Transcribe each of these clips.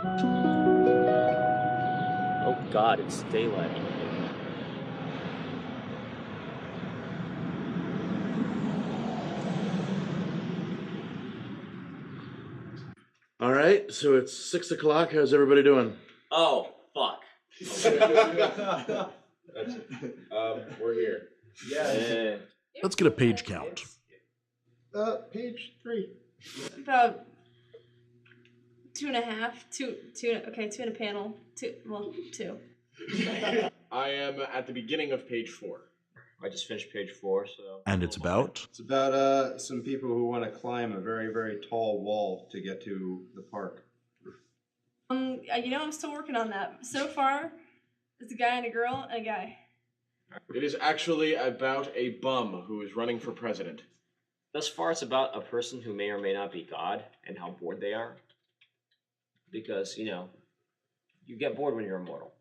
Oh God, it's daylight. All right, so it's 6 o'clock. How's everybody doing? Oh, fuck. We're here. Yeah. Let's get a page count. Page 3. About 2.5. Two in a panel. Two. I am at the beginning of page 4. I just finished page 4, so. And it's about? It's about some people who want to climb a very, very tall wall to get to the park. I'm still working on that. So far, it's a guy and a girl and a guy. It is actually about a bum who is running for president. Thus far, it's about a person who may or may not be God and how bored they are. Because, you get bored when you're immortal.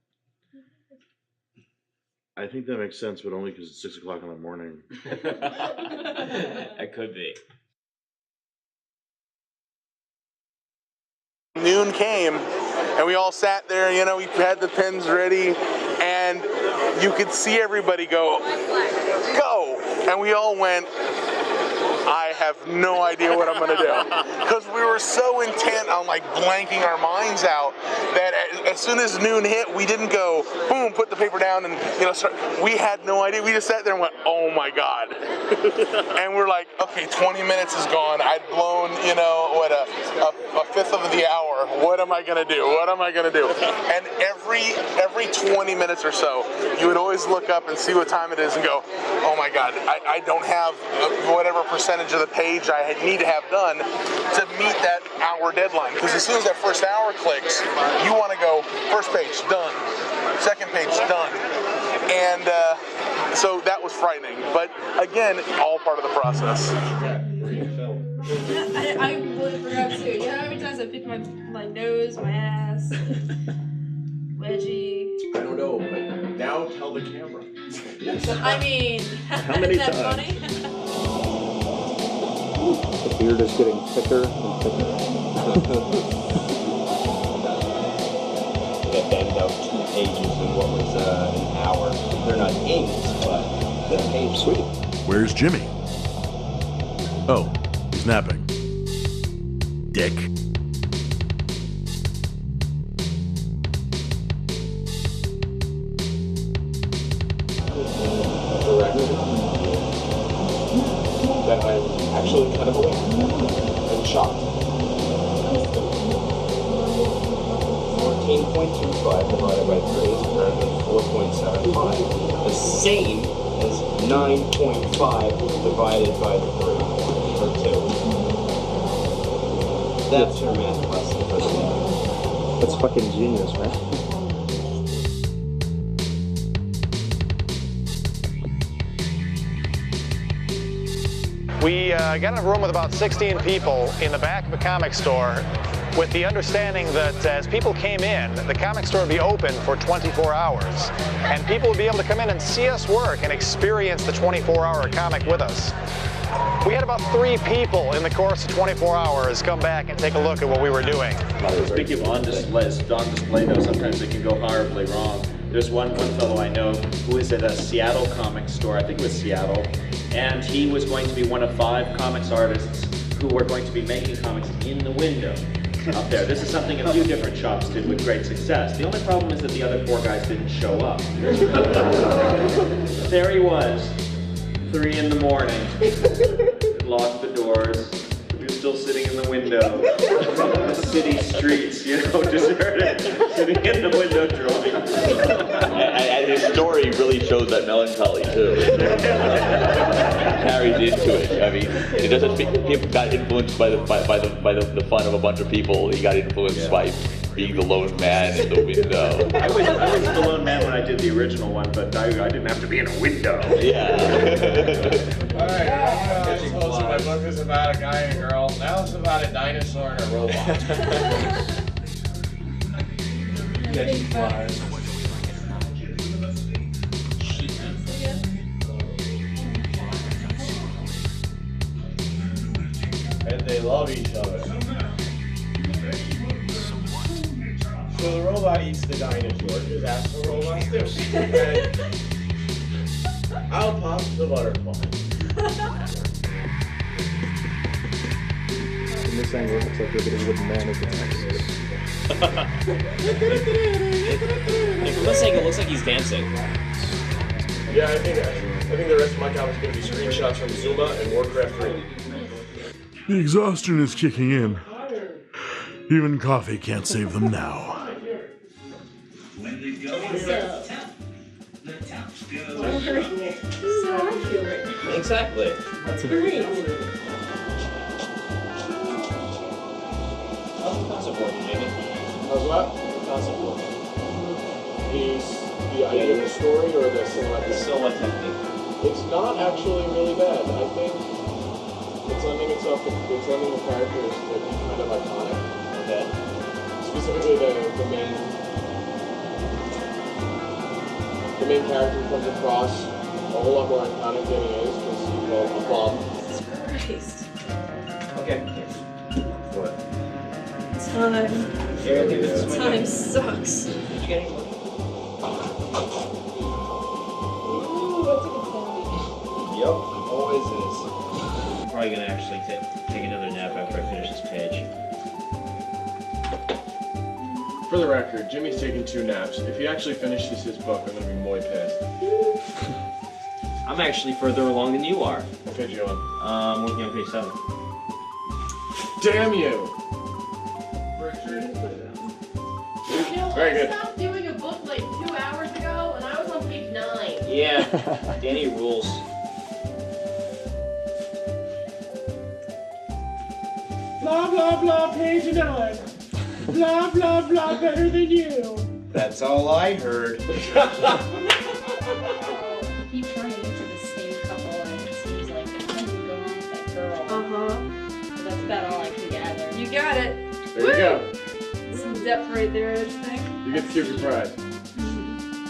I think that makes sense, but only because it's 6 o'clock in the morning. It could be. Noon came, and we all sat there, we had the pens ready, and you could see everybody go, and we all went, I have no idea what I'm going to do. Because we were so intent on blanking our minds out that as soon as noon hit, we didn't go, boom, put the paper down and, start. We had no idea. We just sat there and went, oh my God. And we're like, okay, 20 minutes is gone. I'd blown, a fifth of the hour. What am I going to do? What am I going to do? And every 20 minutes or so, you would always look up and see what time it is and go, oh my God, I don't have whatever percentage of the page I need to have done to meet that hour deadline. Because as soon as that first hour clicks, you want to go, first page, done. Second page, done. And so that was frightening. But again, all part of the process. I really forgot too. You know how many times I picked my nose, my ass, wedgie? I don't know, but now tell the camera. I mean, how many is that times? funny? The beard is getting thicker and thicker. That banged out 2 pages in what was an hour. They're not inks, but they're pages. Sweet. Where's Jimmy? Oh, he's napping. Dick. That I'm actually kind of aware and shocked. 14.25 divided by 3 is apparently 4.75. The same as 9.5 divided by 3, or 2. That's your math lesson for the day. That's fucking genius, man. We got in a room with about 16 people in the back of a comic store with the understanding that as people came in, the comic store would be open for 24 hours. And people would be able to come in and see us work and experience the 24-hour comic with us. We had about 3 people in the course of 24 hours come back and take a look at what we were doing. Speaking of on display though, sometimes it can go horribly wrong. There's one fellow I know who is at a Seattle comic store, I think it was Seattle, and he was going to be one of 5 comics artists who were going to be making comics in the window up there. This is something a few different shops did with great success. The only problem is that the other 4 guys didn't show up. There he was, 3 in the morning, locked the doors. He was still sitting in the window. City streets, deserted, sitting in the window drawing. And his story really shows that melancholy too. Carries into it. I mean, it doesn't. He got influenced by the fun of a bunch of people. He got influenced by being the lone man in the window. I was the lone man when I did the original one, but I didn't have to be in a window. Yeah. Alright, I told you my book is about a guy and a girl. Now it's about a dinosaur and a robot. And they love each other. So the robot eats the dinosaur, because that's what robots do. Okay? I'll pop the butterfly. In this angle, it looks like they're getting wooden man as the next. From this angle, it looks like he's dancing. Yeah, I think the rest of my comments going to be screenshots from Zuma and Warcraft 3. The exhaustion is kicking in. Even coffee can't save them now. Exactly. That's great. How's the concept working, David? How's what? Concept working. The idea of the story or the silhouette? The silhouette technique. It's not actually really bad. I think it's lending the characters to be kind of iconic. Okay. Specifically the main character comes across a whole lot more iconic than he is because he's called a bomb. Jesus Christ. Okay. What? Time sucks. Did you get any money? Ooh, that's a good sound. Yep, always is. I'm probably gonna actually take another nap after I finish this page. For the record, Jimmy's taking 2 naps. If he actually finishes his book, I'm gonna be more pissed. I'm actually further along than you are. What page are you on? Working on page 7. Damn you! Very good. I stopped doing a book like 2 hours ago, and I was on page 9. Yeah, Danny rules. Blah blah blah, page 9. Blah blah blah, better than you. That's all I heard. Keep running into the same couple, and it seems like there's something going on with that girl. Uh-huh. But that's about all I can gather. You got it. There you go. Some depth right there, I think. You get the secret prize.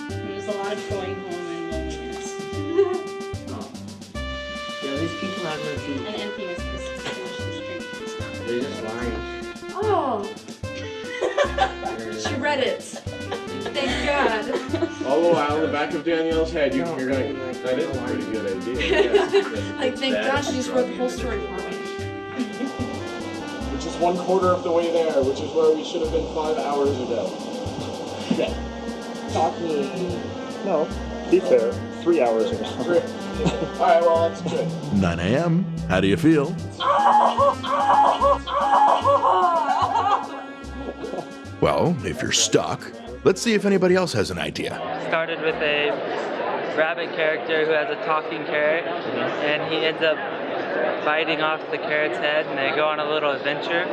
There's a lot of going home and loneliness. Yeah, these people have no feet. And emptiness because it's finished the street. They're just lying. Oh. She read it. Thank God. All the while, in the back of Danielle's head, you're going, that is a pretty good idea. Like, thank God she just wrote the whole story for me. Which is 1/4 of the way there, which is where we should have been 5 hours ago. Yeah. No, be fair. 3 hours ago. Alright, well, that's good. 9 a.m. How do you feel? Well, if you're stuck, let's see if anybody else has an idea. Started with a rabbit character who has a talking carrot, and he ends up biting off the carrot's head, and they go on a little adventure.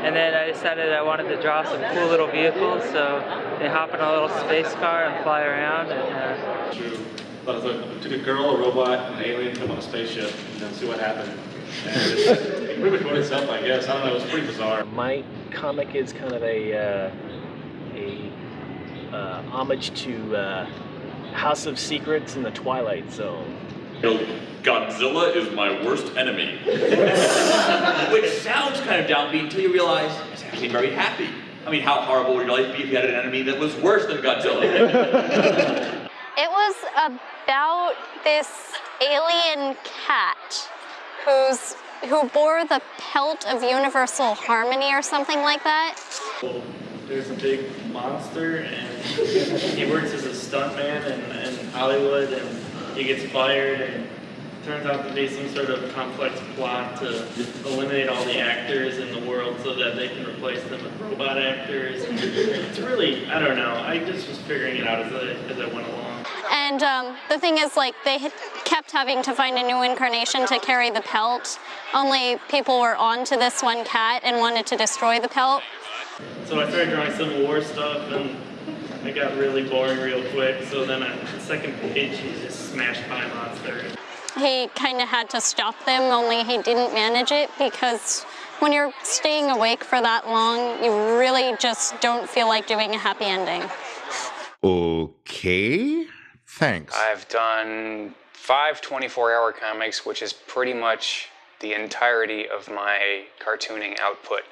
And then I decided I wanted to draw some cool little vehicles, so they hop in a little space car and fly around. And, But I took a girl, a robot, and an alien, come on a spaceship, and then see what happened. And it pretty much wrote itself, I guess. I don't know, it was pretty bizarre. My comic is kind of a homage to House of Secrets and the Twilight Zone. Godzilla is my worst enemy. Which sounds kind of downbeat until you realize it's actually very happy. I mean, how horrible would your life be if you had an enemy that was worse than Godzilla? It was about this alien cat who bore the pelt of universal harmony or something like that. There's a big monster, and he works as a stuntman in Hollywood, and he gets fired, and it turns out to be some sort of complex plot to eliminate all the actors in the world so that they can replace them with robot actors. It's really, I don't know, I just was figuring it out as I went along. And the thing is, like, they had kept having to find a new incarnation to carry the pelt. Only people were onto this one cat and wanted to destroy the pelt. So I started drawing Civil War stuff, and it got really boring real quick. So then on the second page, he just smashed by a monster. He kind of had to stop them, only he didn't manage it because when you're staying awake for that long, you really just don't feel like doing a happy ending. Okay, thanks. I've done 5 24-hour comics, which is pretty much the entirety of my cartooning output.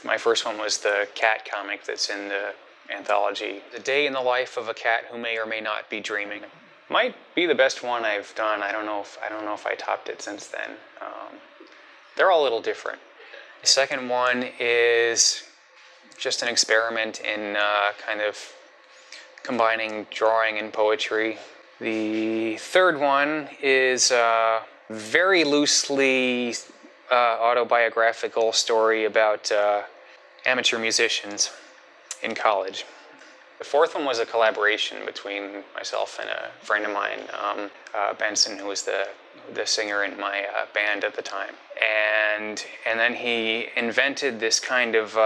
My first one was the cat comic that's in anthology. The day in the life of a cat who may or may not be dreaming. Might be the best one I've done. I don't know if I topped it since then. They're all a little different. The second one is just an experiment in kind of combining drawing and poetry. The third one is a very loosely autobiographical story about amateur musicians in college. The fourth one was a collaboration between myself and a friend of mine, Benson, who was the singer in my band at the time. And then he invented this kind of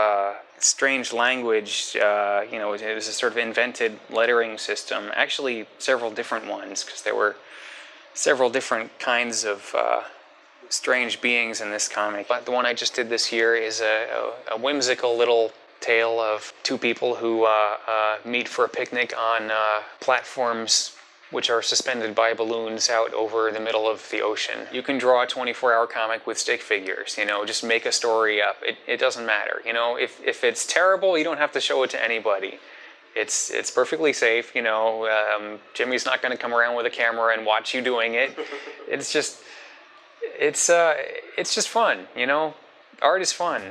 strange language, you know, it was a sort of invented lettering system, actually several different ones, because there were several different kinds of strange beings in this comic. But the one I just did this year is a whimsical little tale of two people who meet for a picnic on platforms which are suspended by balloons out over the middle of the ocean. You can draw a 24-hour comic with stick figures, you know, just make a story up. It doesn't matter, you know, if it's terrible, you don't have to show it to anybody. It's perfectly safe, you know, Jimmy's not going to come around with a camera and watch you doing it. It's just fun, you know, art is fun.